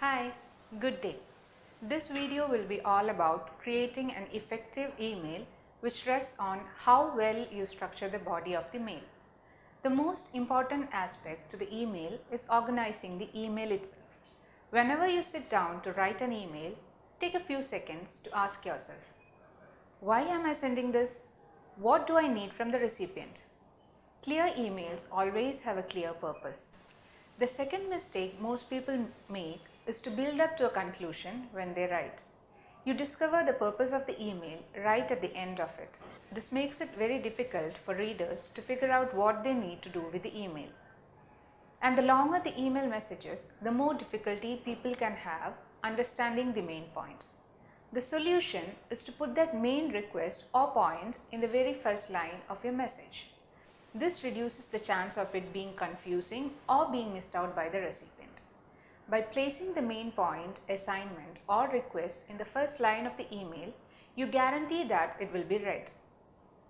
Hi, good day. This video will be all about creating an effective email which rests on how well you structure the body of the mail. The most important aspect to the email is organizing the email itself. Whenever you sit down to write an email, take a few seconds to ask yourself, why am I sending this? What do I need from the recipient? Clear emails always have a clear purpose. The second mistake most people make is to build up to a conclusion when they write. You discover the purpose of the email right at the end of it. This makes it very difficult for readers to figure out what they need to do with the email. And the longer the email messages, the more difficulty people can have understanding the main point. The solution is to put that main request or point in the very first line of your message. This reduces the chance of it being confusing or being missed out by the recipient. By placing the main point, assignment or request in the first line of the email, you guarantee that it will be read.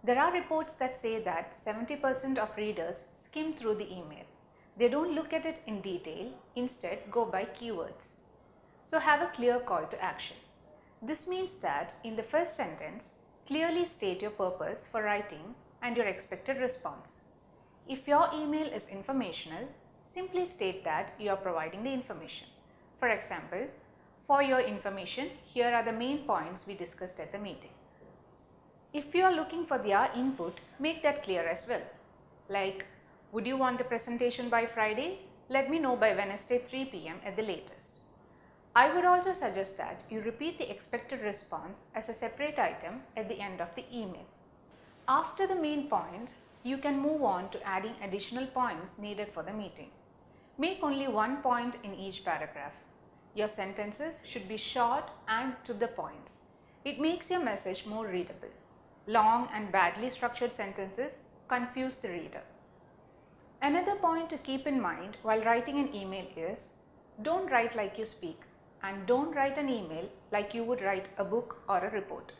There are reports that say that 70% of readers skim through the email. They don't look at it in detail, instead go by keywords. So have a clear call to action. This means that in the first sentence, clearly state your purpose for writing and your expected response. If your email is informational, simply state that you are providing the information. For example, for your information, here are the main points we discussed at the meeting. If you are looking for their input, make that clear as well. Like, would you want the presentation by Friday? Let me know by Wednesday 3 p.m. at the latest. I would also suggest that you repeat the expected response as a separate item at the end of the email. After the main point, you can move on to adding additional points needed for the meeting. Make only one point in each paragraph. Your sentences should be short and to the point. It makes your message more readable. Long and badly structured sentences confuse the reader. Another point to keep in mind while writing an email is, don't write like you speak, and don't write an email like you would write a book or a report.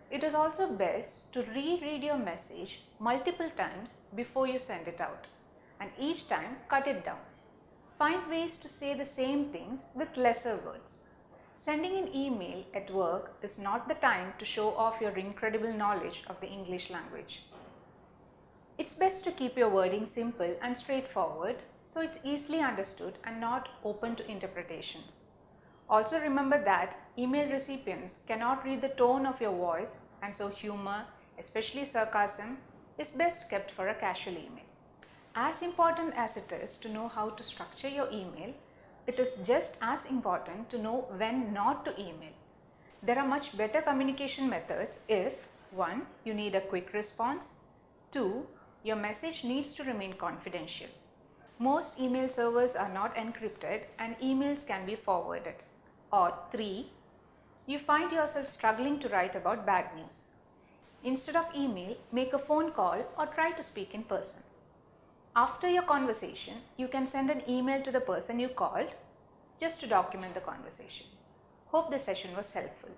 It is also best to reread your message multiple times before you send it out, and each time cut it down. Find ways to say the same things with lesser words. Sending an email at work is not the time to show off your incredible knowledge of the English language. It's best to keep your wording simple and straightforward so it's easily understood and not open to interpretations. Also remember that email recipients cannot read the tone of your voice, and so humor, especially sarcasm, is best kept for a casual email. As important as it is to know how to structure your email, it is just as important to know when not to email. There are much better communication methods if 1. You need a quick response, 2. Your message needs to remain confidential. Most email servers are not encrypted and emails can be forwarded. Or 3. You find yourself struggling to write about bad news. Instead of email, make a phone call or try to speak in person. After your conversation, you can send an email to the person you called just to document the conversation. Hope this session was helpful.